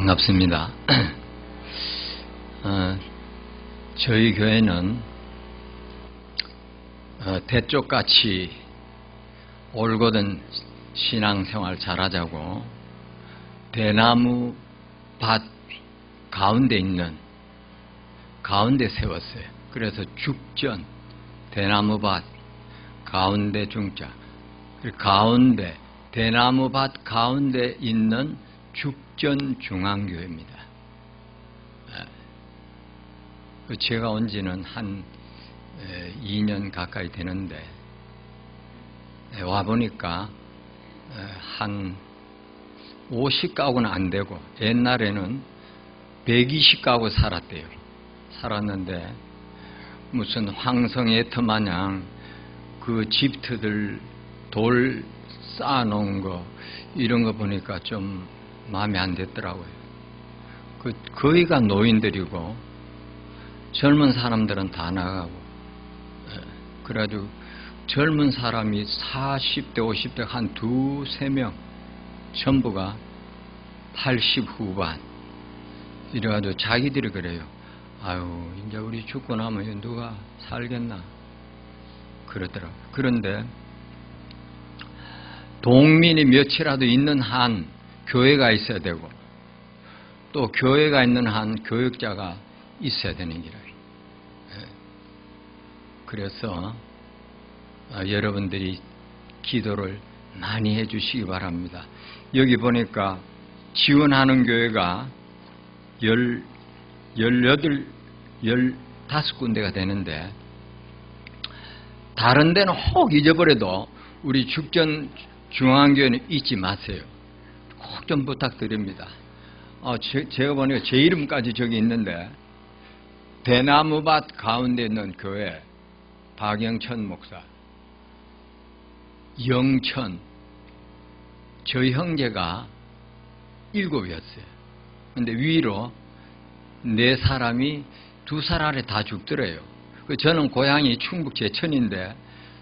반갑습니다. 저희 교회는 대쪽같이 올곧은 신앙생활 잘하자고 대나무 밭 가운데 세웠어요. 그래서 죽전, 대나무 밭 가운데 중자, 가운데 대나무 밭 가운데 있는 죽전 중앙교회입니다. 제가 온 지는 한 2년 가까이 되는데 와보니까 한 50가구는 안 되고 옛날에는 120가구 살았는데 무슨 황성애터 마냥 그 집터들 돌 쌓아놓은 거 이런 거 보니까 좀 마음에 안 됐더라고요. 거의가 노인들이고 젊은 사람들은 다 나가고 그래가지고 젊은 사람이 40대 50대 한 두세 명 전부가 80 후반 이래가지고 자기들이 그래요. 아유 이제 우리 죽고 나면 누가 살겠나 그러더라고요. 그런데 동민이 몇이라도 있는 한 교회가 있어야 되고 또 교회가 있는 한 교육자가 있어야 되는 기라요. 그래서 여러분들이 기도를 많이 해주시기 바랍니다. 여기 보니까 지원하는 교회가 15군데가 되는데 다른 데는 혹 잊어버려도 우리 죽전 중앙교회는 잊지 마세요. 꼭 좀 부탁드립니다. 제가 보니까 제 이름까지 저기 있는데 대나무밭 가운데 있는 교회 박영천 목사, 영천, 저희 형제가 7이었어요. 근데 위로 4사람이 2살 아래 다 죽더래요. 저는 고향이 충북 제천인데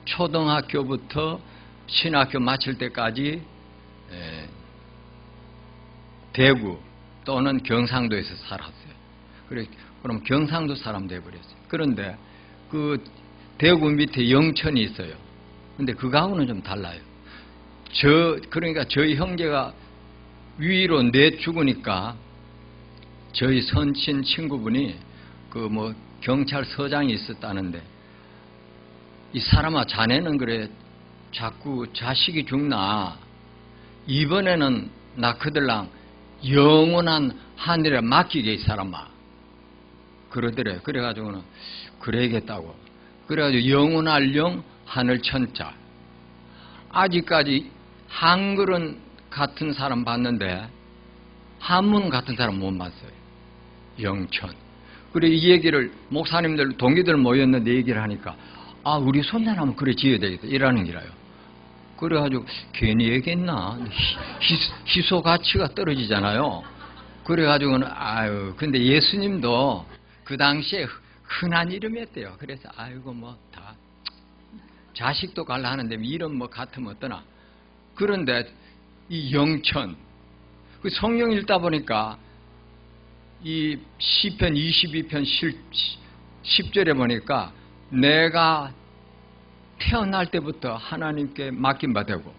초등학교부터 신학교 마칠 때까지 대구 또는 경상도에서 살았어요. 그럼 경상도 사람 돼버렸어요. 그런데 그 대구 밑에 영천이 있어요. 근데 그거하고는 좀 달라요. 그러니까 저희 형제가 위로 죽으니까 저희 선친 친구분이 경찰서장이 있었다는데 이 사람아 자네는 그래 자꾸 자식이 죽나 이번에는 나 그들랑 영원한 하늘에 맡기게 이 사람아 그러더래. 그래가지고는 그래야겠다고. 그래가지고 영원할 영 하늘 천자. 아직까지 한글은 같은 사람 봤는데 한문 같은 사람 못 봤어요. 영천. 그래 이 얘기를 목사님들 동기들 모였는데 얘기를 하니까 우리 손자라면 그래 지어야 되겠다 이라는 기라요. 그래가지고 괜히 얘기했나 희소 가치가 떨어지잖아요. 그래가지고는 근데 예수님도 그 당시에 흔한 이름이었대요. 그래서 다 자식도 갈라 하는데 이름 같으면 어떠나. 그런데 이 영천 그 성경 읽다 보니까 이 시편 22편 10절에 보니까 내가 태어날 때부터 하나님께 맡김바 되고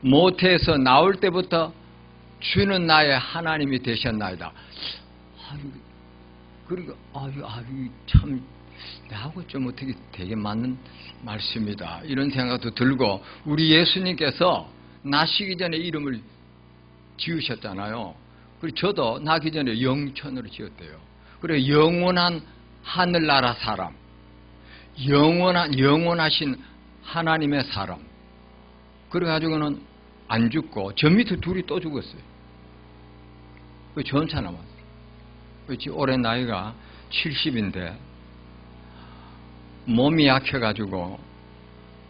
모태에서 나올 때부터 주는 나의 하나님이 되셨나이다. 그러니까 참 나하고 좀 어떻게 되게 맞는 말씀이다 이런 생각도 들고 우리 예수님께서 나시기 전에 이름을 지으셨잖아요. 그리고 저도 나기 전에 영천으로 지었대요. 그래 영원한 하늘나라 사람, 영원하신 하나님의 사람. 그래가지고는 안 죽고 저 밑에 둘이 또 죽었어요. 그 전차 남았어요. 올해 나이가 70인데 몸이 약해가지고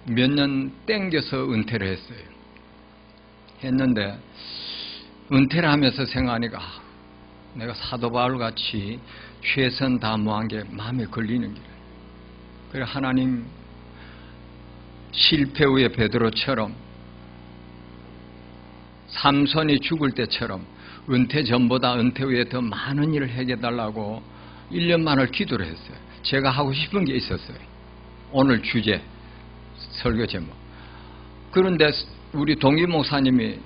몇 년 땡겨서 은퇴를 했어요. 했는데 은퇴를 하면서 생각하니까 내가 사도 바울같이 최선 다무한 게 마음에 걸리는 길이에요. 그래 하나님 실패 후에 베드로처럼 삼손이 죽을 때처럼 은퇴 전보다 은퇴 후에 더 많은 일을 해달라고 1년만을 기도를 했어요. 제가 하고 싶은 게 있었어요. 오늘 주제, 설교 제목. 그런데 우리 동기 목사님이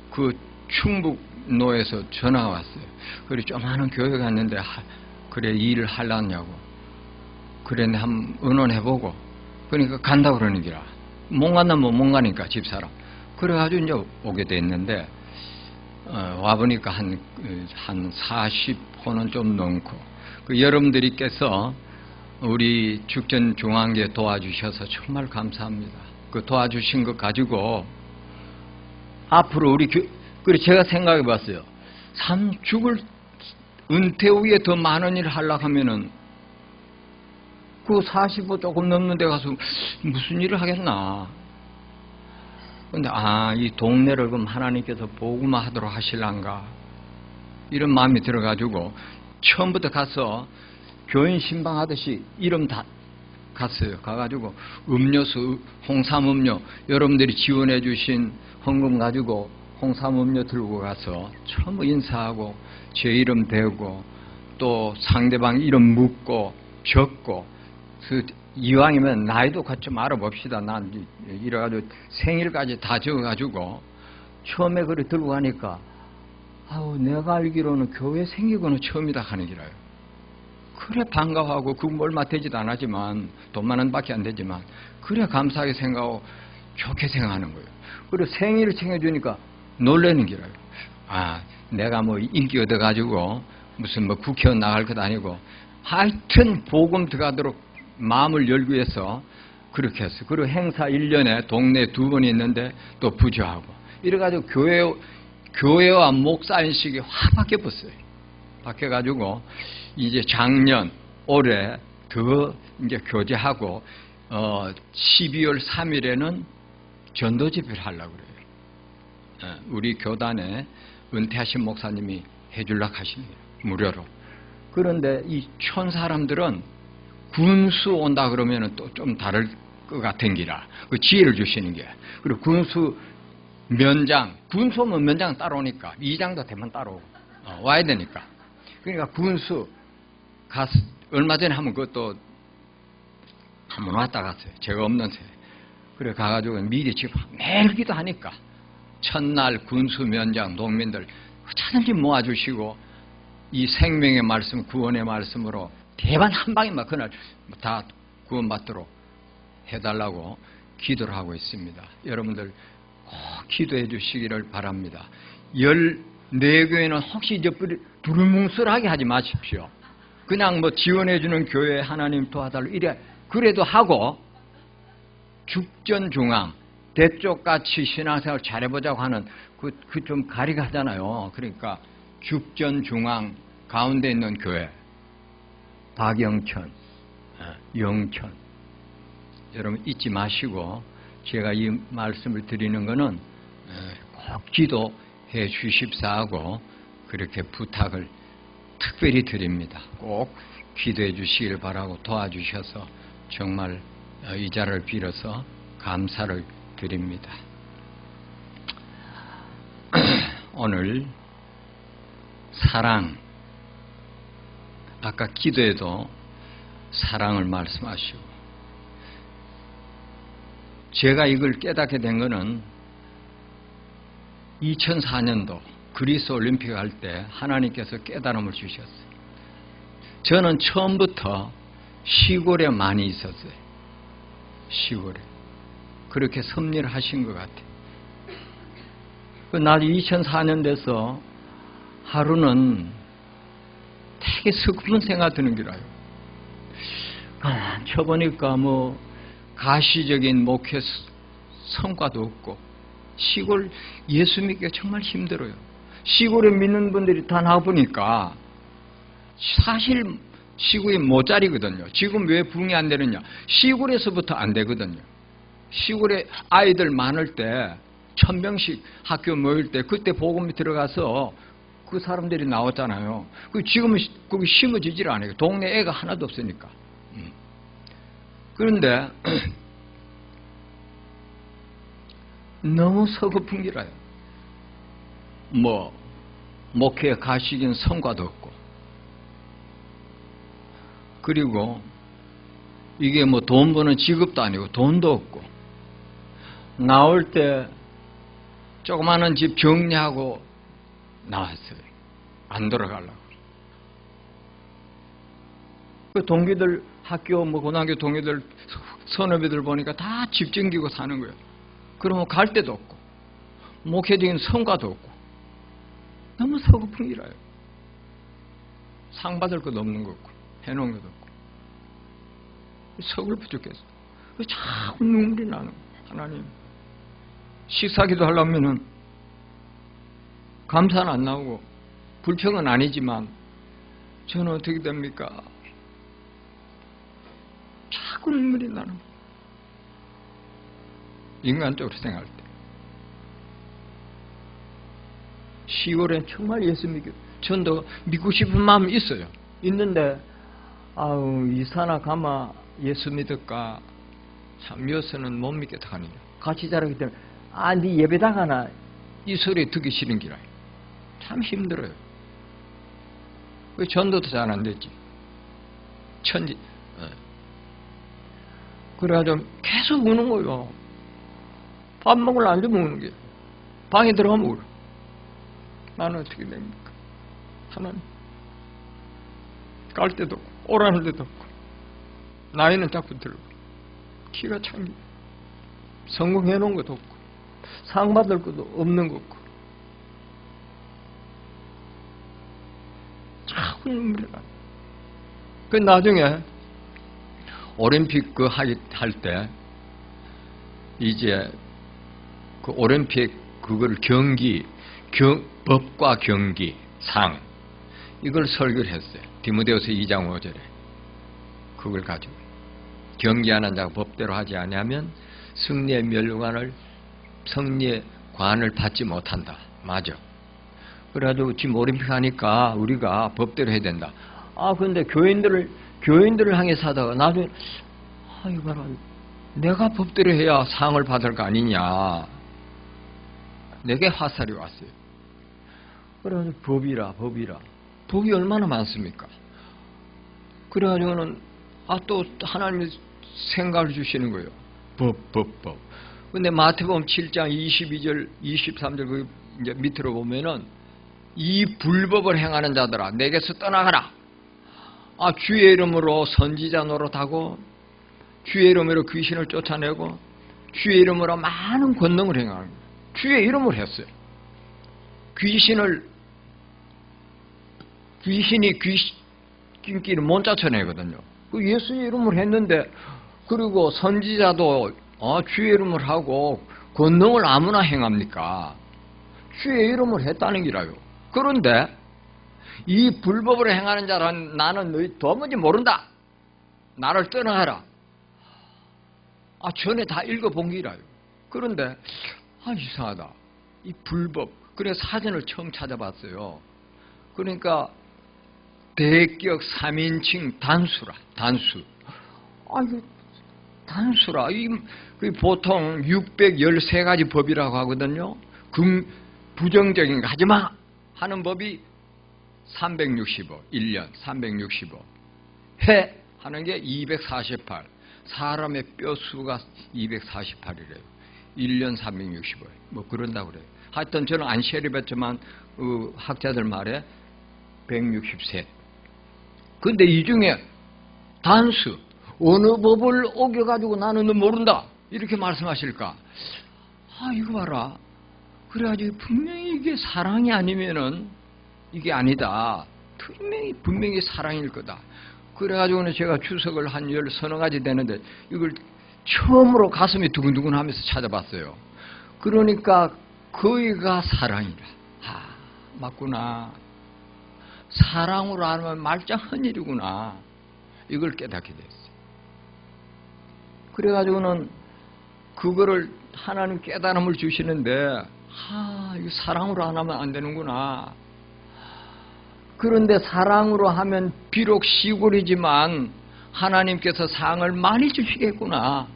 그 충북로에서 전화가 왔어요. 그래, 조그마한 교회 갔는데, 그래, 일을 하려냐고. 그래, 한번 의논해보고. 그러니까 간다고 그러는 기라. 못 간다면 못 가니까, 집사람. 그래가지고 이제 오게 됐는데, 와보니까 한 40호는 좀 넘고, 여러분들께서 우리 죽전중앙교회 도와주셔서 정말 감사합니다. 그 도와주신 것 가지고, 앞으로 우리 그리고 제가 생각해 봤어요. 은퇴 후에 더 많은 일을 하려고 하면은, 그 45 조금 넘는 데 가서 무슨 일을 하겠나. 근데, 이 동네를 그럼 하나님께서 복음화 하도록 하실란가. 이런 마음이 들어가지고, 처음부터 가서 교인 신방하듯이 이름 다 갔어요. 가가지고, 음료수, 홍삼음료, 여러분들이 지원해 주신 헌금 가지고, 홍삼음료 들고 가서 처음 인사하고, 제 이름 대고, 또 상대방 이름 묻고, 적고, 이왕이면 나이도 같이 좀 알아봅시다. 난 이래가지고 생일까지 다 적어가지고 처음에 그래 들고 가니까 내가 알기로는 교회 생기고는 처음이다 하는 기라요. 그래 반가워하고 그거 얼마 되지도 않았지만 돈만 원밖에 안 되지만 그래 감사하게 생각하고 좋게 생각하는 거예요. 그리고 생일을 챙겨주니까 놀라는 기라요. 내가 뭐 인기 얻어가지고 무슨 뭐 국회의원 나갈 것도 아니고 하여튼 복음 들어가도록 마음을 열기 위해서 그렇게 했어요. 그리고 행사 1년에 동네에 2번 있는데 또 부조하고 이래가지고 교회와 목사인식이 확 바뀌었어요. 바뀌어가지고 이제 작년 올해 더 이제 교제하고 12월 3일에는 전도 집회를 하려고 그래요. 우리 교단에 은퇴하신 목사님이 해주려고 하십니다. 무료로. 그런데 이 촌 사람들은 군수 온다 그러면은 또 좀 다를 것 같은 기라. 그 지혜를 주시는 게. 그리고 군수 면장, 군수 오면 면장 따라오니까, 이장도 되면 따라오고, 와야 되니까. 그러니까 군수 가서, 얼마 전에 한번 그것도 한번 왔다 갔어요. 제가 없는 새. 그래 가가지고 미리 지금 매일 기도하니까. 첫날 군수 면장, 농민들 차든지 모아주시고, 이 생명의 말씀, 구원의 말씀으로 대반 한 방에 막 그날 다 구원받도록 해달라고 기도를 하고 있습니다. 여러분들 꼭 기도해 주시기를 바랍니다. 14교회는 혹시 이제 두루뭉술하게 하지 마십시오. 그냥 뭐 지원해 주는 교회 하나님 도와달라고 이래 그래도 하고 죽전중앙 대쪽같이 신앙생활 잘해보자고 하는 그 좀 가리가 하잖아요. 그러니까 죽전중앙 가운데 있는 교회 박영천, 영천 여러분 잊지 마시고 제가 이 말씀을 드리는 것은 꼭 기도해 주십사 하고 그렇게 부탁을 특별히 드립니다. 꼭 기도해 주시길 바라고 도와주셔서 정말 이 자를 빌어서 감사를 드립니다. 오늘 사랑, 아까 기도에도 사랑을 말씀하시고 제가 이걸 깨닫게 된 것은 2004년도 그리스 올림픽 할 때 하나님께서 깨달음을 주셨어요. 저는 처음부터 시골에 많이 있었어요. 시골에. 그렇게 섭리를 하신 것 같아요. 나도 2004년 돼서 하루는 되게 슬픈 생각 드는 기라요. 쳐보니까 뭐 가시적인 목회 성과도 없고 시골 예수 믿기가 정말 힘들어요. 시골에 믿는 분들이 다 나와보니까 사실 시골이 모짜리거든요. 지금 왜 부흥이 안 되느냐. 시골에서부터 안 되거든요. 시골에 아이들 많을 때 1000명씩 학교 모일 때 그때 복음이 들어가서 그 사람들이 나왔잖아요. 지금은 거기 심어지질 않아요. 동네 애가 하나도 없으니까. 그런데 너무 서글픈 기라요. 목회에 가시긴 성과도 없고, 그리고 이게 돈 버는 직업도 아니고 돈도 없고, 나올 때 조그마한 집 정리하고 나왔어요. 안 돌아가려고. 그 동기들, 학교 고등학교 동기들, 선후배들 보니까 다 집 정기고 사는 거예요. 그러면 갈 데도 없고, 목회적인 성과도 없고, 너무 서글픈 일이에요. 상 받을 것도 없는 것 같고, 해놓은 것도 없고. 서글퍼 죽겠어. 자꾸 눈물이 나는 거예요. 하나님, 식사기도 하려면은 감사는 안 나오고 불평은 아니지만 저는 어떻게 됩니까? 자꾸 눈물이 나는 거예요. 인간적으로 생각할 때. 10월엔 정말 예수 전도 믿고 싶은 마음이 있어요. 있는데 이사나 가마 예수 믿을까? 참 여서는 못 믿겠다 하는 거야. 같이 자라기 때문에 네 예배당 하나 이 소리 듣기 싫은 기라. 참 힘들어요. 왜 전도도 잘 안 됐지? 그래가지고 계속 우는 거예요. 밥 먹을 안 주면 우는 게. 방에 들어가면 울어. 나는 어떻게 됩니까? 하나님. 갈 데도 없고, 오라는 데도 없고, 나이는 자꾸 들고, 키가 참, 성공해 놓은 것도 없고, 상 받을 것도 없는 것 같고, 자꾸 눈물이 나. 그 나중에, 올림픽 할 때, 이제, 그 올림픽 그걸 법과 경기, 상, 이걸 설교를 했어요. 디모데후서 2장 5절에. 그걸 가지고. 경기하는 자가 법대로 하지 아니하면 승리의 관을 받지 못한다. 맞아. 그래가지고 지금 올림픽 하니까 우리가 법대로 해야 된다. 그런데 교인들을 향해서 하다가 나중에, 이거 봐라. 내가 법대로 해야 상을 받을 거 아니냐. 내게 화살이 왔어요. 그래가지고 법이라. 법이 얼마나 많습니까? 그래가지고는, 또 하나님이 생각을 주시는 거예요. 법. 근데 마태복음 7장 22절, 23절 그 이제 밑으로 보면은, 이 불법을 행하는 자들아, 내게서 떠나가라. 주의 이름으로 선지자 노릇하고, 주의 이름으로 귀신을 쫓아내고, 주의 이름으로 많은 권능을 행하는 거예요. 주의 이름을 했어요. 귀신이 귀신끼리 못 쫓아내거든요. 그 예수의 이름을 했는데, 그리고 선지자도 주의 이름을 하고 권능을 아무나 행합니까? 주의 이름을 했다는 기라요. 그런데 이 불법을 행하는 자란 나는 너희 도무지 모른다. 나를 떠나가라. 전에 다 읽어본 기라요. 그런데 이상하다. 이 불법. 그래서 사전을 처음 찾아봤어요. 그러니까 대격 3인칭 단수. 이거 단수라. 보통 613가지 법이라고 하거든요. 부정적인 거 하지마 하는 법이 365. 1년 365. 해 하는 게 248. 사람의 뼈수가 248이래요. 1년 365. 그런다고 그래요. 하여튼 저는 안 세려봤지만 학자들 말에 163. 근데 이 중에 단수, 어느 법을 어겨가지고 나는 모른다. 이렇게 말씀하실까? 이거 봐라. 그래가지고 분명히 이게 사랑이 아니면은 이게 아니다. 분명히 사랑일 거다. 그래가지고는 제가 추석을 한 10서너 가지 되는데 이걸 처음으로 가슴이 두근두근 하면서 찾아봤어요. 그러니까 거기가 사랑이라. 맞구나. 사랑으로 하면 말짱한 일이구나. 이걸 깨닫게 됐어요. 그래가지고는 그거를 하나님 깨달음을 주시는데 이거 사랑으로 안 하면 안 되는구나. 그런데 사랑으로 하면 비록 시골이지만 하나님께서 상을 많이 주시겠구나.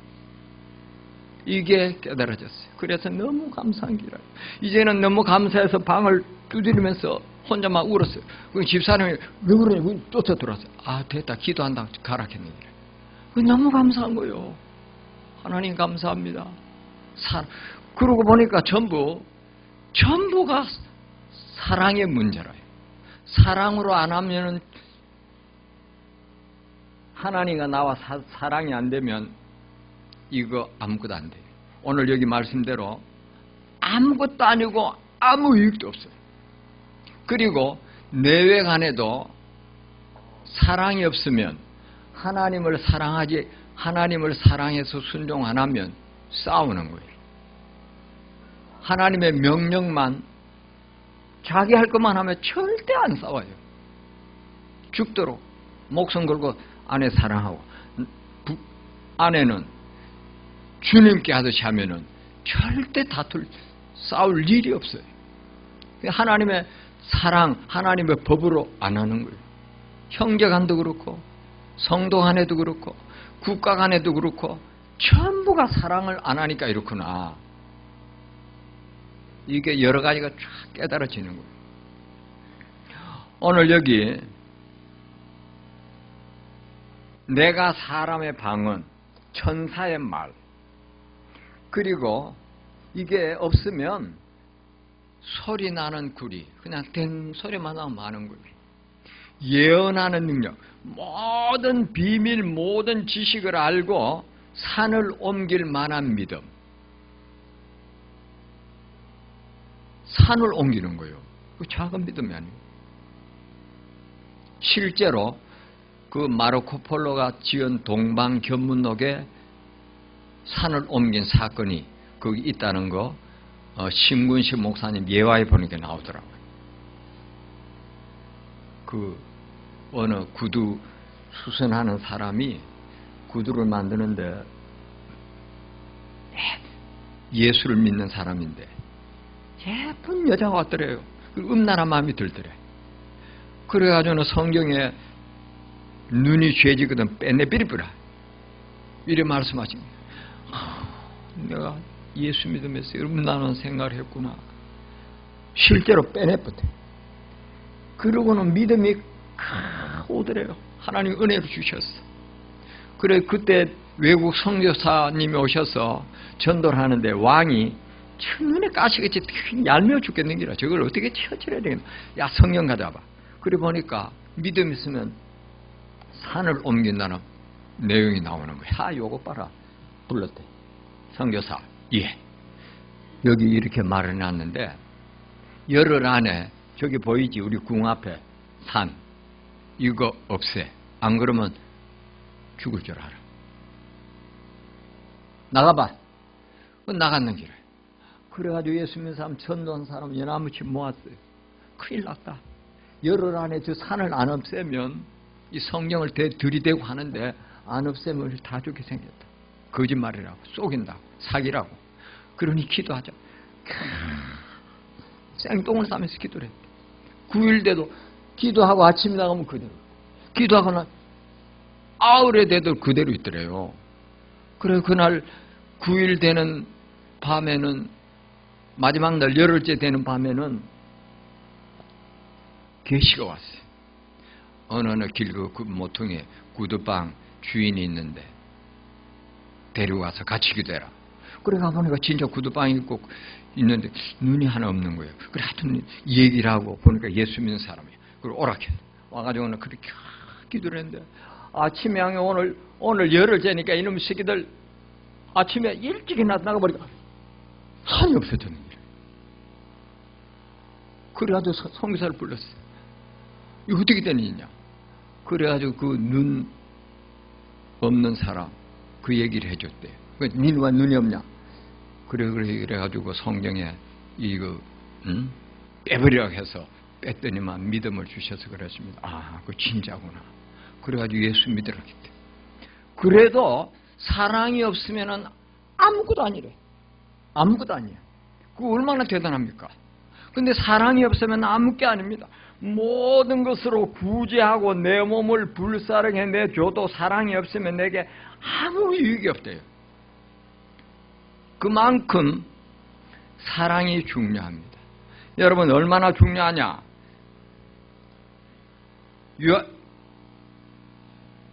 이게 깨달아졌어요. 그래서 너무 감사한 기라. 이제는 너무 감사해서 방을 두드리면서 혼자 막 울었어요. 그 집사람이 왜 그러냐? 쫓아 들어왔어요. 아, 됐다. 기도한다. 가라켰는 기라. 너무 감사한 거예요. 하나님 감사합니다. 그러고 보니까 전부가 사랑의 문제라요. 사랑으로 안 하면은 하나님과 나와 사랑이 안 되면 이거 아무것도 안 돼요. 오늘 여기 말씀대로 아무것도 아니고 아무 유익도 없어요. 그리고 내외 간에도 사랑이 없으면 하나님을 사랑해서 순종 안 하면 싸우는 거예요. 하나님의 명령만 자기 할 것만 하면 절대 안 싸워요. 죽도록 목숨 걸고 아내 사랑하고 아내는 주님께 하듯이 하면은 절대 싸울 일이 없어요. 하나님의 사랑, 하나님의 법으로 안 하는 거예요. 형제 간도 그렇고 성도 간에도 그렇고 국가 간에도 그렇고 전부가 사랑을 안 하니까 이렇구나. 이게 여러 가지가 쫙 깨달아지는 거예요. 오늘 여기 내가 사람의 방언, 천사의 말, 그리고 이게 없으면 소리 나는 구리, 그냥 된 소리만 나면 많은 거예요. 예언하는 능력, 모든 비밀, 모든 지식을 알고 산을 옮길 만한 믿음. 산을 옮기는 거예요. 그 작은 믿음이 아니에요. 실제로 그 마르코 폴로가 지은 동방견문록에 산을 옮긴 사건이 거기 있다는 거 신군식 목사님 예화에 보는 게 나오더라고요. 그 어느 구두 수선하는 사람이 구두를 만드는데 예수를 믿는 사람인데 예쁜 여자가 왔더래요. 음란한 마음이 들더래. 그래가지고는 성경에 눈이 죄지거든 빼내버리라 이래 말씀하십니다. 내가 예수 믿으면서 음란한 생각을 했구나. 실제로 빼내버려. 그러고는 믿음이 오더래요. 하나님 은혜를 주셨어. 그래 그때 외국 선교사님이 오셔서 전도를 하는데 왕이 천년의 가시같이 얄미워 죽겠는 기라. 저걸 어떻게 처치해야 되겠나. 야 성령 가져와봐. 그래 보니까 믿음 있으면 산을 옮긴다는 내용이 나오는 거야. 아 요거 봐라. 불렀대. 선교사. 예. 여기 이렇게 말을 해놨는데 열흘 안에 저기 보이지 우리 궁 앞에 산 이거 없애. 안 그러면 죽을 줄 알아. 나가봐. 나갔는 길에. 그래가지고 예수 믿는 사람 전도한 사람 연합무치 모았어요. 큰일 났다. 열흘 안에 저 산을 안 없애면 이 성경을 들이대고 하는데 안 없애면 다 죽게 생겼다. 거짓말이라고 속인다고 사기라고. 그러니 기도하자. 생똥을 싸면서 기도를 했대. 9일 돼도 기도하고 아침 나가면 그대로. 기도하거나 아울에 돼도 그대로 있더래요. 그래 그날 9일 되는 밤에는 마지막 날 열흘째 되는 밤에는 계시가 왔어요. 어느 길그 모퉁이에 구두방 주인이 있는데 데려와서 같이 기도해라. 그래 가보니까 진짜 구두방이 있고 있는데 눈이 하나 없는 거예요. 그래 하여튼 얘기를 하고 보니까 예수 믿는 사람이에요. 그리고 오락해 와가지고는 그렇게 기도를 했는데 아침에 오늘 열흘째니까 이놈의 새끼들 아침에 일찍 나가버리니까 산이 없어졌는 거예요. 그래가지고 선교사를 불렀어요. 이거 어떻게 된 일이냐. 그래가지고 그 눈 없는 사람 그 얘기를 해줬대요. 니가 눈이 없냐. 그래가지고 성경에 이거 빼버리라고 해서 뺐더니만 믿음을 주셔서 그랬습니다. 아, 그 진짜구나. 그래가지고 예수 믿으라고 했대. 그래도 사랑이 없으면은 아무것도 아니래. 아무것도 아니에요. 그거 얼마나 대단합니까? 근데 사랑이 없으면 아무게 아닙니다. 모든 것으로 구제하고 내 몸을 불사르게 내줘도 사랑이 없으면 내게 아무 유익이 없대요. 그만큼 사랑이 중요합니다. 여러분 얼마나 중요하냐?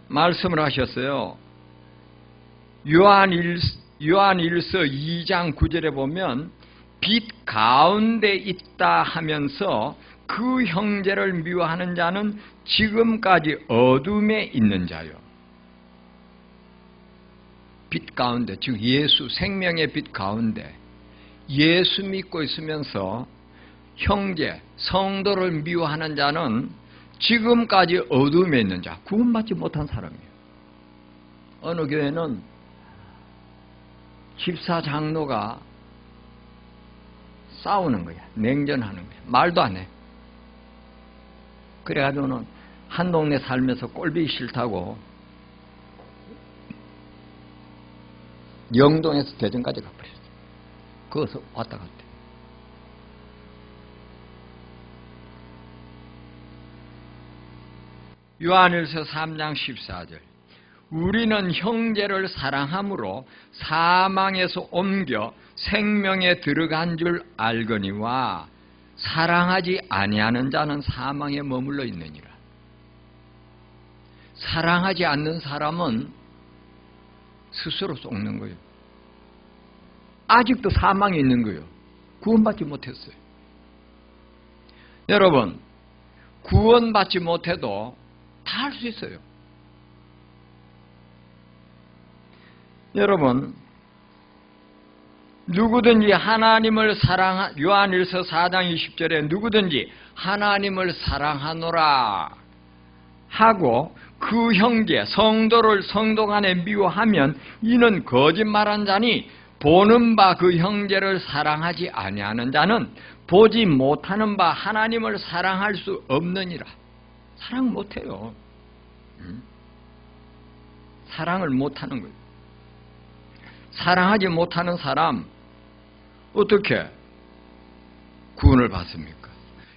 말씀을 하셨어요. 요한일서 2장 9절에 보면 빛 가운데 있다 하면서 그 형제를 미워하는 자는 지금까지 어둠에 있는 자요. 빛 가운데, 즉 예수 생명의 빛 가운데 예수 믿고 있으면서 형제, 성도를 미워하는 자는 지금까지 어둠에 있는 자, 구원받지 못한 사람이에요. 어느 교회는 집사 장로가 싸우는 거야. 냉전하는 거야. 말도 안 해. 그래가지고는 한 동네 살면서 꼴보기 싫다고 영동에서 대전까지 가버렸어. 거기서 왔다 갔대. 요한일서 3장 14절. 우리는 형제를 사랑함으로 사망에서 옮겨 생명에 들어간 줄 알거니와 사랑하지 아니하는 자는 사망에 머물러 있느니라. 사랑하지 않는 사람은 스스로 속는 거예요. 아직도 사망에 있는 거예요. 구원받지 못했어요. 여러분, 구원받지 못해도 다 할 수 있어요. 여러분, 누구든지 하나님을 요한일서 4장 20절에 누구든지 하나님을 사랑하노라 하고 그 형제 성도를 성도 간에 미워하면 이는 거짓말한 자니 보는 바 그 형제를 사랑하지 아니하는 자는 보지 못하는 바 하나님을 사랑할 수 없느니라. 사랑 못해요. 사랑을 못하는 거예요. 사랑하지 못하는 사람 어떻게 구원을 받습니까?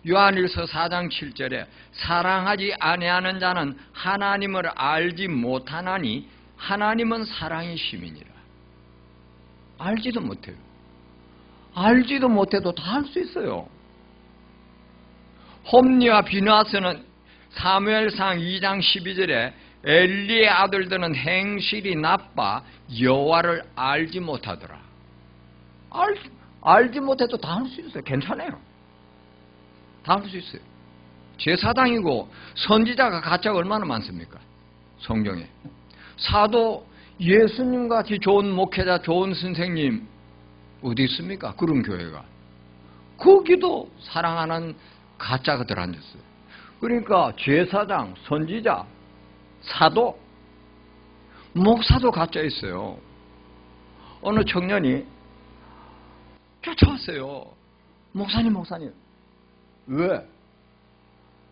요한일서 4장 7절에 사랑하지 아니하는 자는 하나님을 알지 못하나니 하나님은 사랑이심이니라. 알지도 못해요. 알지도 못해도 다 할 수 있어요. 홈리와 비누아스는 사무엘상 2장 12절에 엘리의 아들들은 행실이 나빠 여호와를 알지 못하더라. 알지 못해도 다 할 수 있어요. 괜찮아요. 다 할 수 있어요. 제사장이고 선지자가 가짜가 얼마나 많습니까? 성경에. 사도 예수님 같이 좋은 목회자, 좋은 선생님 어디 있습니까? 그런 교회가. 거기도 사랑하는 가짜가 들어앉았어요. 그러니까 제사장, 선지자, 사도, 목사도 가짜 있어요. 어느 청년이 쫓아왔어요. 목사님. 왜?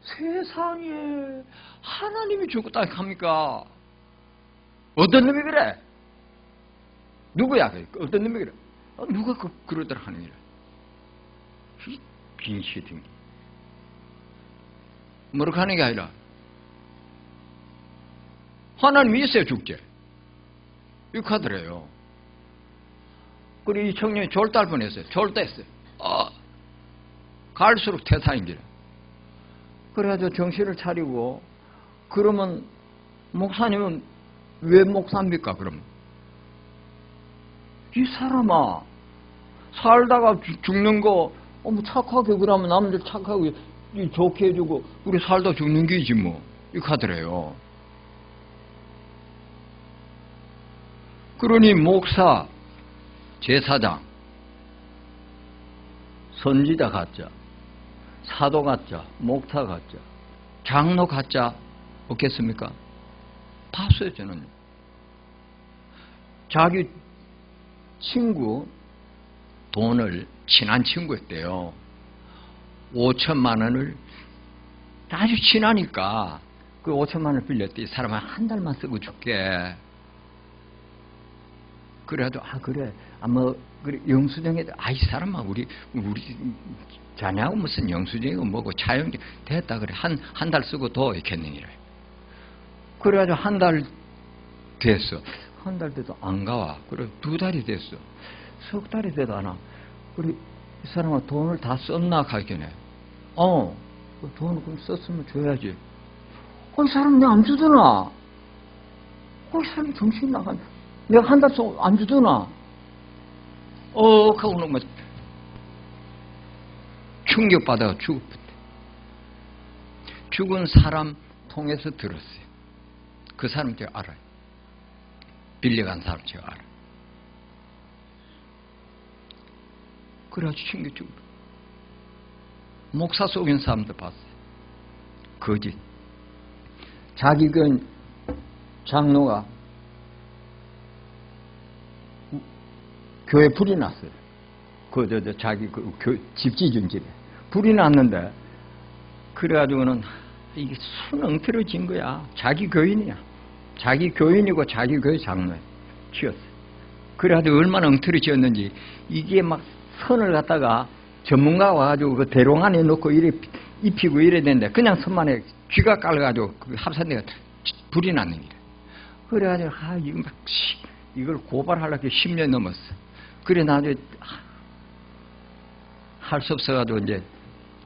세상에 하나님이 죽었다 합니까? 어떤 놈이 그래? 누구야? 어떤 놈이 그래? 누가 그러더라 하는 거야. 빈시딩. 뭐라고 하는 게 아니라 하나님이 있어야 죽지. 이렇게 하더래요. 그리고 이 청년이 졸달 뻔했어요. 졸다했어요. 갈수록 태산인기라. 그래가지고 정신을 차리고 그러면 목사님은 왜 목사입니까? 그러면 이 사람아 살다가 죽는 거 착하게 그러면 남들 착하게 좋게 해주고 우리 살다 죽는 게지 뭐 이렇게 하더래요. 그러니 목사, 제사장, 선지자 가짜, 사도 가짜, 목사 가짜, 장로 가짜 없겠습니까? 봤어요 저는. 자기 친구 돈을 친한 친구였대요. 5천만 원을 아주 친하니까 그 5천만 원을 빌렸대. 이 사람은 한 달만 쓰고 줄게. 그래도 그래 그래 영수증에도 이 사람아 우리 자네하고 무슨 영수증이고 뭐고 차용증 됐다 그래 한 달 쓰고 더 있겠느니라. 그래가지고 한 달 됐어. 한 달 돼도 안 가와. 그래 2달이 됐어. 석 달이 돼도 안 와. 우리 이 사람아 돈을 다 썼나 하겠네. 그 돈을 그럼 썼으면 줘야지. 이 사람 내가 안 주더나. 이 사람 정신 나가네. 내가 한 달 동안 안 주더나. 하고는 뭐 충격받아가 죽었대. 죽은 사람 통해서 들었어요. 그 사람 제가 알아요. 빌려간 사람 제가 알아요. 그래가지고 충격 죽어. 목사 속인 사람도 봤어요. 거짓. 자기 그 장로가 교회 불이 났어요. 자기 집지준 집에 불이 났는데, 그래가지고는 이게 순 엉터러진 거야. 자기 교인이야. 자기 교인이고 자기 교회 장로에 지었어요. 그래가지고 얼마나 엉터러지었는지, 이게 막 선을 갖다가 전문가 와가지고 그 대롱 안에 넣고 이래 입히고 이래야 되는데, 그냥 선만에 쥐가 깔려가지고 그 합산대가 불이 났는 거야. 그래가지고 이거 막 이걸 고발하려고 10년 넘었어. 그래 나중에 할 수 없어가지고 이제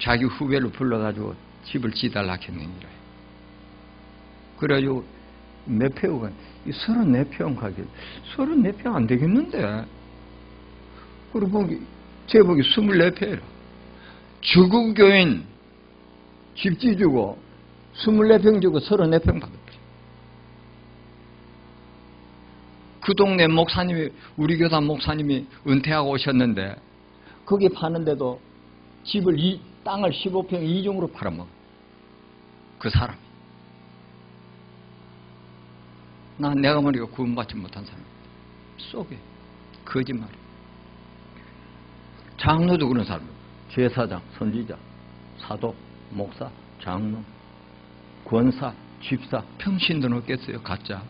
자기 후배를 불러가지고 집을 지달라고 했는 거야. 그래가지고 몇 평가 34평 가게 34평 안 되겠는데. 그리고 제목이 24평이라. 주구교인 집지 주고 24평 주고 34평 받았지. 그 동네 목사님이, 우리 교단 목사님이 은퇴하고 오셨는데, 거기 파는데도 땅을 15평 이중으로 팔아먹어. 그 사람이. 내가 보니까 구원받지 못한 사람. 속에. 거짓말. 장로도 그런 사람. 제사장, 선지자, 사도, 목사, 장로, 권사, 집사, 평신도 넣겠어요. 가짜.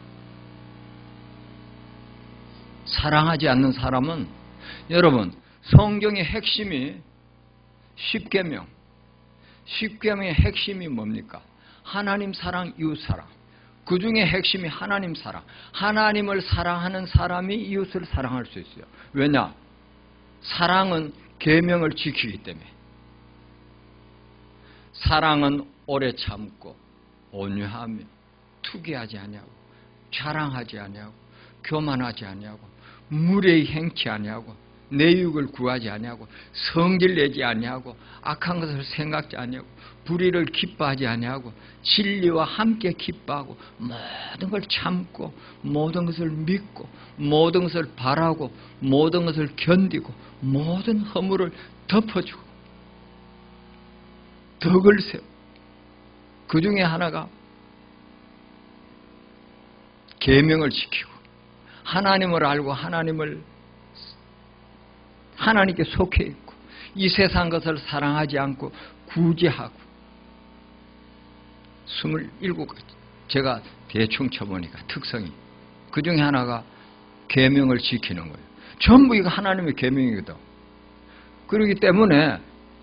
사랑하지 않는 사람은, 여러분, 성경의 핵심이 10계명. 10계명의 핵심이 뭡니까? 하나님 사랑, 이웃 사랑. 그 중에 핵심이 하나님 사랑. 하나님을 사랑하는 사람이 이웃을 사랑할 수 있어요. 왜냐? 사랑은 계명을 지키기 때문에. 사랑은 오래 참고 온유하며 투기하지 아니하고 자랑하지 아니하고 교만하지 아니하고 무례히 행치 아니하고 내 유익을 구하지 아니하고 성질 내지 아니하고 악한 것을 생각지 아니하고 불의를 기뻐하지 아니하고 진리와 함께 기뻐하고 모든 걸 참고 모든 것을 믿고 모든 것을 바라고 모든 것을 견디고 모든 허물을 덮어주고 덕을 세우고, 그 중에 하나가 계명을 지키고 하나님을 알고 하나님께 속해 있고 이 세상 것을 사랑하지 않고 구제하고 27가지 제가 대충 쳐보니까 특성이 그 중에 하나가 계명을 지키는 거예요. 전부 이거 하나님의 계명이거든. 그렇기 때문에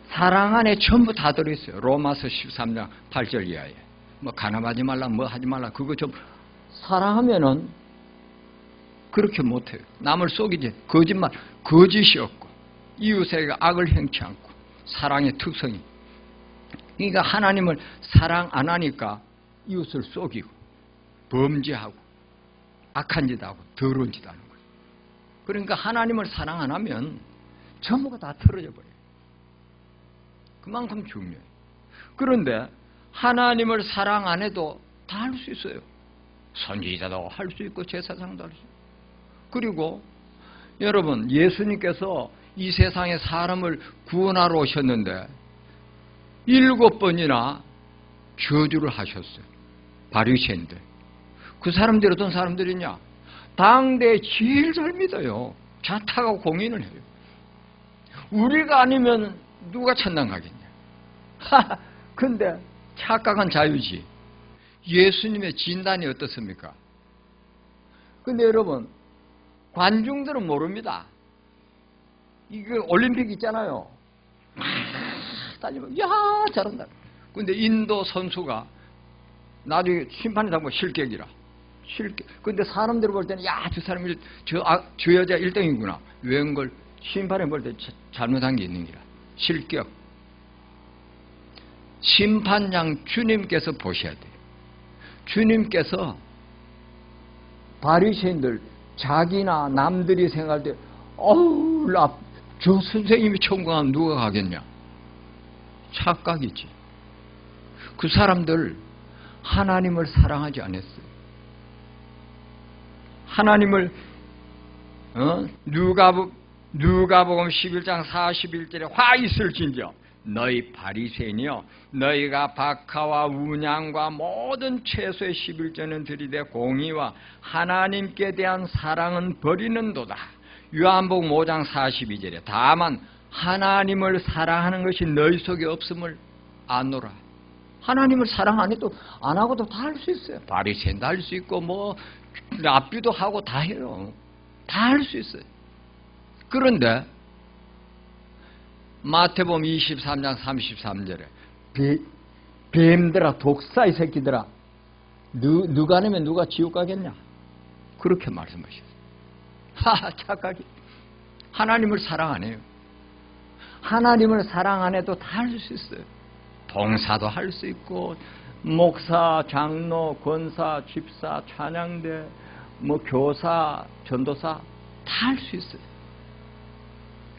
사랑 안에 전부 다 들어있어요. 로마서 13장 8절 이하에 뭐 간음하지 말라 뭐 하지 말라 그거 좀 사랑하면은 그렇게 못해요. 남을 속이지 거짓말 거짓이 없고 이웃에게 악을 행치 않고 사랑의 특성이. 그러니까 하나님을 사랑 안 하니까 이웃을 속이고 범죄하고 악한 짓 하고 더러운 짓 하는 거예요. 그러니까 하나님을 사랑 안 하면 전부가 다 틀어져 버려요. 그만큼 중요해요. 그런데 하나님을 사랑 안 해도 다 할 수 있어요. 선지자도 할 수 있고 제사장도 할 수 있고. 그리고 여러분 예수님께서 이 세상에 사람을 구원하러 오셨는데 7번이나 저주를 하셨어요. 바리새인들. 그 사람들이 어떤 사람들이냐? 당대에 제일 잘 믿어요. 자타하고 공인을 해요. 우리가 아니면 누가 천당 가겠냐? 근데 착각은 자유지. 예수님의 진단이 어떻습니까? 근데 여러분 관중들은 모릅니다. 이거 올림픽 있잖아요. 달리면 야 잘한다. 근데 인도 선수가 나중에 심판이 잡고 실격이라. 실격. 근데 사람들이 볼 때는 야 저 사람이 저 여자 1등이구나. 웬걸 심판에 볼 때 잘못한 게 있는 기라. 실격. 심판장 주님께서 보셔야 돼요. 주님께서 바리새인들 자기나 남들이 생각할 때 어우 저 선생님이 천국 가면 누가 가겠냐? 착각이지. 그 사람들 하나님을 사랑하지 않았어요. 하나님을 누가복음 11장 41절에 화 있을진저 너희 바리새인이여 너희가 박하와 운양과 모든 채소의 11조는 들이되 공의와 하나님께 대한 사랑은 버리는도다. 요한복음 5장 42절에 다만 하나님을 사랑하는 것이 너희 속에 없음을 아노라. 하나님을 사랑 안 해도 안 하고도 다 할 수 있어요. 바리새인도 할 수 있고 뭐 랍비도 하고 다 해요. 다 할 수 있어요. 그런데 마태복음 23장 33절에 뱀들아 독사의 새끼들아 누가 아니면 누가 지옥 가겠냐? 그렇게 말씀하셨어요. 착각이. 하나님을 사랑 안 해요. 하나님을 사랑 안 해도 다 할 수 있어요. 봉사도 할 수 있고 목사, 장로, 권사, 집사, 찬양대, 교사, 전도사 다 할 수 있어요.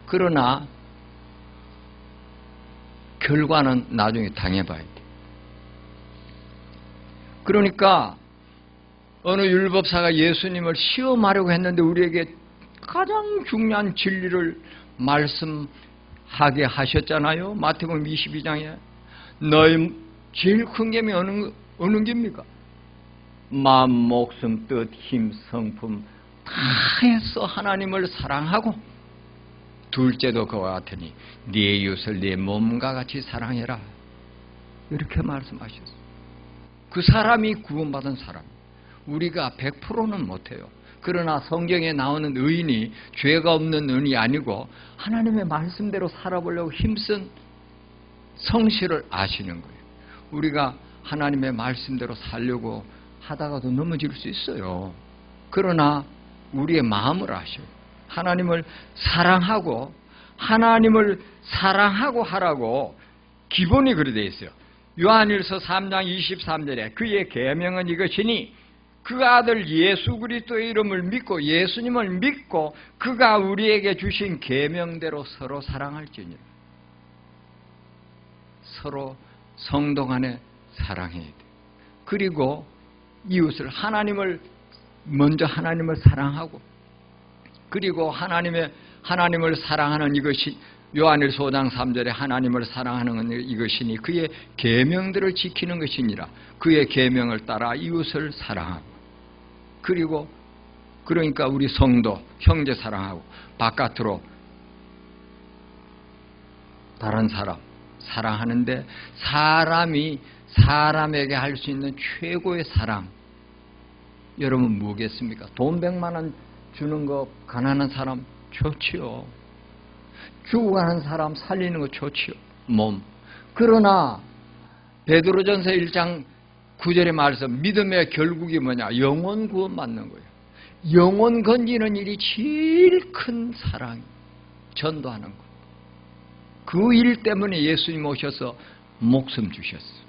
그러나 결과는 나중에 당해봐야 돼. 그러니까 어느 율법사가 예수님을 시험하려고 했는데 우리에게 가장 중요한 진리를 말씀하게 하셨잖아요. 마태복음 22장에 너희 제일 큰 계명이 어느 게입니까? 마음, 목숨, 뜻, 힘, 성품 다 해서 하나님을 사랑하고 둘째도 그와 같으니 네 이웃을 네 몸과 같이 사랑해라. 이렇게 말씀하셨어요. 그 사람이 구원받은 사람. 우리가 100%는 못해요. 그러나 성경에 나오는 의인이 죄가 없는 의인이 아니고 하나님의 말씀대로 살아보려고 힘쓴 성실을 아시는 거예요. 우리가 하나님의 말씀대로 살려고 하다가도 넘어질 수 있어요. 그러나 우리의 마음을 아셔요. 하나님을 사랑하고 하라고 기본이 그렇게 되어 있어요. 요한일서 3장 23절에 그의 계명은 이것이니 그 아들 예수 그리스도의 이름을 믿고 예수님을 믿고 그가 우리에게 주신 계명대로 서로 사랑할지니라. 서로 성도 간에 사랑해야 돼. 그리고 이웃을 먼저 하나님을 사랑하고 그리고 하나님을 사랑하는 이것이 요한일서 5장 3절에 하나님을 사랑하는 이것이니 그의 계명들을 지키는 것이니라. 그의 계명을 따라 이웃을 사랑하고 그러니까 우리 성도 형제 사랑하고 바깥으로 다른 사람 사랑하는데 사람이 사람에게 할 수 있는 최고의 사랑 여러분 뭐겠습니까? 돈 100만 원 주는 거 가난한 사람 좋지요. 죽어가는 사람 살리는 거 좋지요. 몸. 그러나 베드로전서 1장 9절의 말씀 믿음의 결국이 뭐냐? 영혼 구원 받는 거예요. 영혼 건지는 일이 제일 큰 사랑. 전도하는 거. 그 일 때문에 예수님 오셔서 목숨 주셨어요.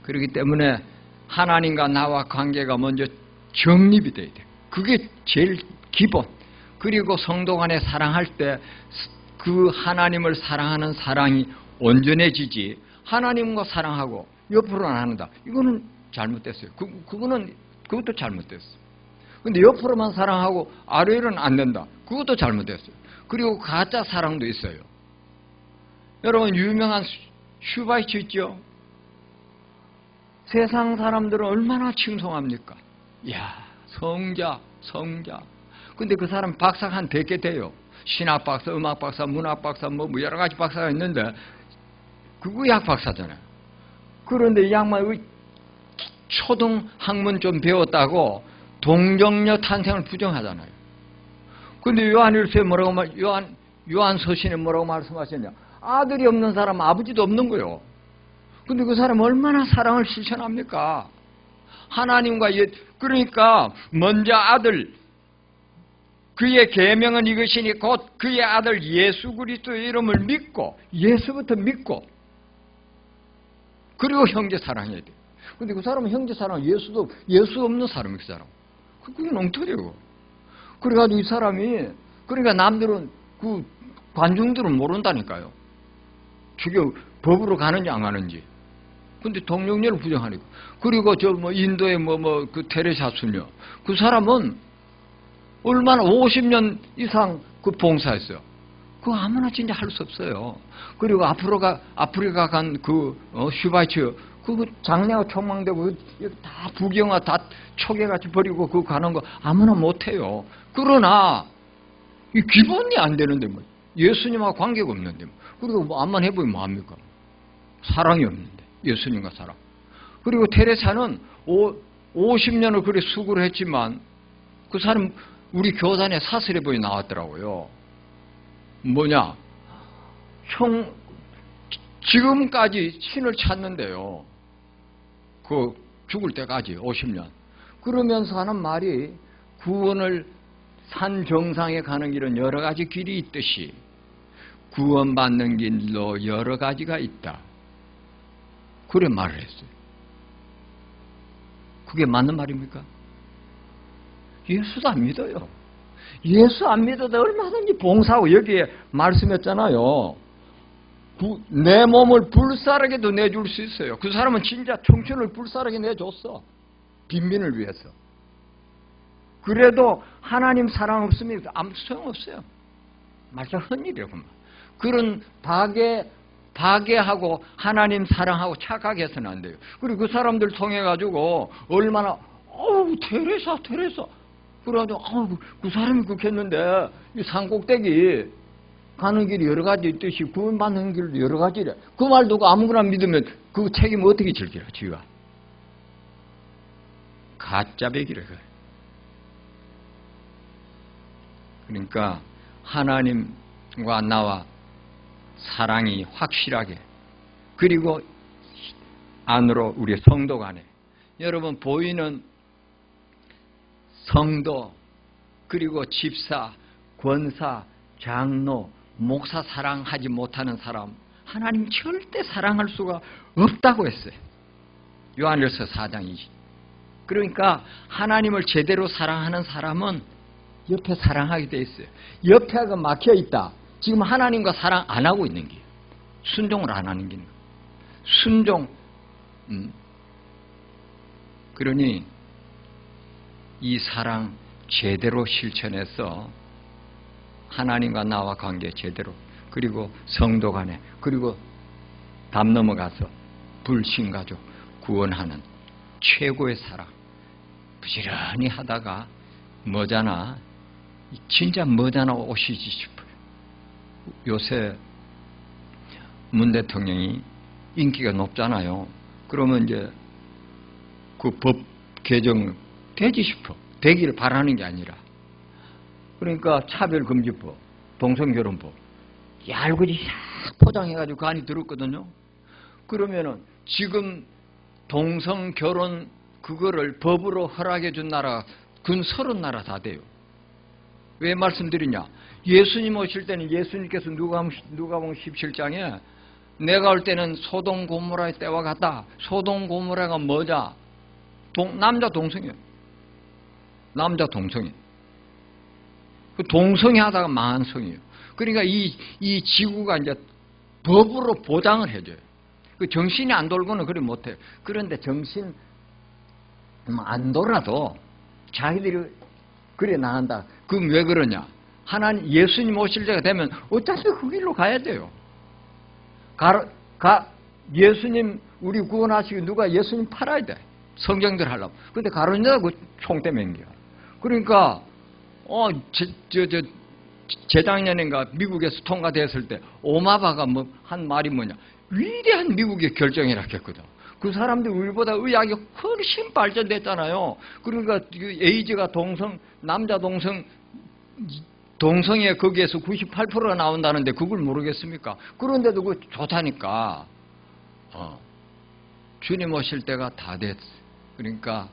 그렇기 때문에 하나님과 나와 관계가 먼저 정립이 돼야 돼요. 그게 제일 기본. 그리고 성도 간에 사랑할 때 그 하나님을 사랑하는 사랑이 온전해지지 하나님과 사랑하고 옆으로는 안 한다. 이거는 잘못됐어요. 그것도 잘못됐어요. 근데 옆으로만 사랑하고 아래로는 안 된다. 그것도 잘못됐어요. 그리고 가짜 사랑도 있어요. 여러분 유명한 슈바이처 있죠? 세상 사람들은 얼마나 칭송합니까? 이야 성자. 근데 그 사람 박사가 한 100개 돼요. 신학 박사, 음악 박사, 문학 박사, 여러 가지 박사가 있는데 그거 약 박사잖아요. 그런데 이 양반이 초등 학문 좀 배웠다고 동정녀 탄생을 부정하잖아요. 근데 요한일서에 요한서신에 뭐라고 말씀하셨냐? 아들이 없는 사람 아버지도 없는 거예요. 근데 그 사람 얼마나 사랑을 실천합니까? 하나님과 그러니까 먼저 아들 그의 계명은 이것이니 곧 그의 아들 예수 그리스도의 이름을 믿고 예수부터 믿고 그리고 형제 사랑해야 돼. 근데 그 사람은 형제 사랑 예수 없는 사람이 그 사람. 그게 엉터리고. 그래가지고 이 사람이 그러니까 남들은 그 관중들은 모른다니까요. 저게 법으로 가는지 안 가는지. 근데 동력녀를 부정하니까. 그리고 저 뭐 인도의 그 테레사 수녀 그 사람은 얼마나 50년 이상 그 봉사했어요. 그거 아무나 진짜 할 수 없어요. 그리고 아프리카 간 그 슈바이츠 그 장래가 촉망되고 다 부경화 다 초계같이 버리고 그 가는 거 아무나 못해요. 그러나 이 기본이 안 되는데 뭐 예수님하고 관계가 없는데 뭐. 그리고 뭐 암만 해보면 뭐합니까? 사랑이 없는데 예수님과 사랑. 그리고 테레사는 50년을 그래 수고를 했지만 그 사람 우리 교단에 사설에 나왔더라고요. 뭐냐? 지금까지 신을 찾는데요. 그 죽을 때까지 50년. 그러면서 하는 말이 구원을 산 정상에 가는 길은 여러 가지 길이 있듯이 구원받는 길로 여러 가지가 있다. 그래 말을 했어요. 그게 맞는 말입니까? 예수도 안 믿어요. 예수 안 믿어도 얼마든지 봉사하고 여기에 말씀했잖아요. 내 몸을 불사르게도 내줄 수 있어요. 그 사람은 진짜 청춘을 불사르게 내줬어. 빈민을 위해서. 그래도 하나님 사랑 없으면 아무 소용없어요. 말자 헛일이라고만. 그런 파괴하고 하나님 사랑하고 착하게 해서는 안 돼요. 그리고 그 사람들 통해가지고 얼마나 테레사 그래가지고 그 사람이 그렇겠는데 이 산꼭대기 가는 길이 여러 가지 있듯이 구원받는 길도 여러 가지래. 그 말 듣고 아무거나 믿으면 그 책임 어떻게 즐기라 지가. 가짜배기래. 그러니까 하나님과 나와 사랑이 확실하게 그리고 안으로 우리 성도 간에 여러분 보이는 성도 그리고 집사, 권사, 장로, 목사 사랑하지 못하는 사람 하나님 절대 사랑할 수가 없다고 했어요. 요한일서 4장이지. 그러니까 하나님을 제대로 사랑하는 사람은 옆에 사랑하게 돼 있어요. 옆에가 막혀 있다. 지금 하나님과 사랑 안 하고 있는 게 순종을 안 하는 게 순종. 그러니 이 사랑 제대로 실천해서 하나님과 나와 관계 제대로 그리고 성도 간에 그리고 담 넘어가서 불신가족 구원하는 최고의 사랑 부지런히 하다가 뭐잖아 진짜 뭐잖아 오시지 싶어요. 요새 문 대통령이 인기가 높잖아요. 그러면 이제 그 법 개정 되지 싶어. 되기를 바라는 게 아니라 그러니까 차별금지법, 동성결혼법 얄궂이 싹 포장해가지고 그 안에 들었거든요. 그러면은 지금 동성결혼 그거를 법으로 허락해 준 나라 근 30나라 다 돼요. 왜 말씀드리냐? 예수님 오실 때는 예수님께서 누가복음 17장에 내가 올 때는 소돔 고모라의 때와 같다. 소돔 고모라가 뭐냐? 남자 동성이에요. 남자 동성이. 그 동성이 하다가 망한 성이에요. 그러니까 이 지구가 이제 법으로 보장을 해줘요. 그 정신이 안 돌고는 그리 못해요. 그런데 정신 안 돌아도 자기들이 그래 나간다. 그럼 왜 그러냐? 하나님 예수님 오실 때가 되면 어차피 그 길로 가야 돼요. 예수님 우리 구원하시고 누가 예수님 팔아야 돼. 성경들 하려고. 근데 가론유다가 그 총대 맹겨. 그러니까 재작년인가 미국에서 통과됐을 때 오마바가 한 말이 뭐냐? 위대한 미국의 결정이라 했거든. 그 사람들 우리보다 의학이 훨씬 발전됐잖아요. 그러니까 에이즈가 남자 동성애 거기에서 98%가 나온다는데 그걸 모르겠습니까? 그런데도 그 좋다니까. 주님 오실 때가 다 됐어. 그러니까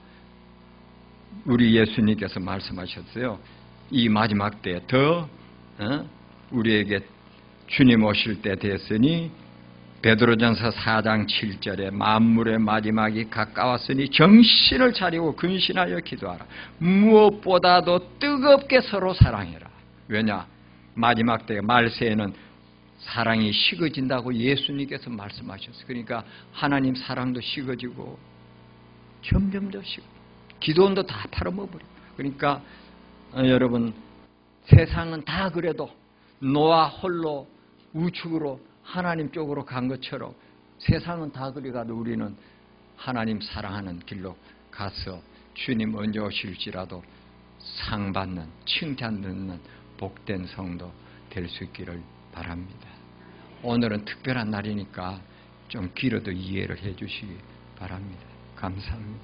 우리 예수님께서 말씀하셨어요. 이 마지막 때에 더 우리에게 주님 오실 때 됐으니 베드로전서 4장 7절에 만물의 마지막이 가까웠으니 정신을 차리고 근신하여 기도하라. 무엇보다도 뜨겁게 서로 사랑해라. 왜냐? 마지막 때 말세에는 사랑이 식어진다고 예수님께서 말씀하셨어요. 그러니까 하나님 사랑도 식어지고 점점 더 식어. 기도원도 다 팔아먹어버려. 그러니까 여러분, 세상은 다 그래도 노아 홀로 우측으로 하나님 쪽으로 간 것처럼 세상은 다 그래가도 우리는 하나님 사랑하는 길로 가서 주님 언제 오실지라도 상 받는, 칭찬 듣는 복된 성도 될 수 있기를 바랍니다. 오늘은 특별한 날이니까 좀 길어도 이해를 해 주시기 바랍니다. 감사합니다.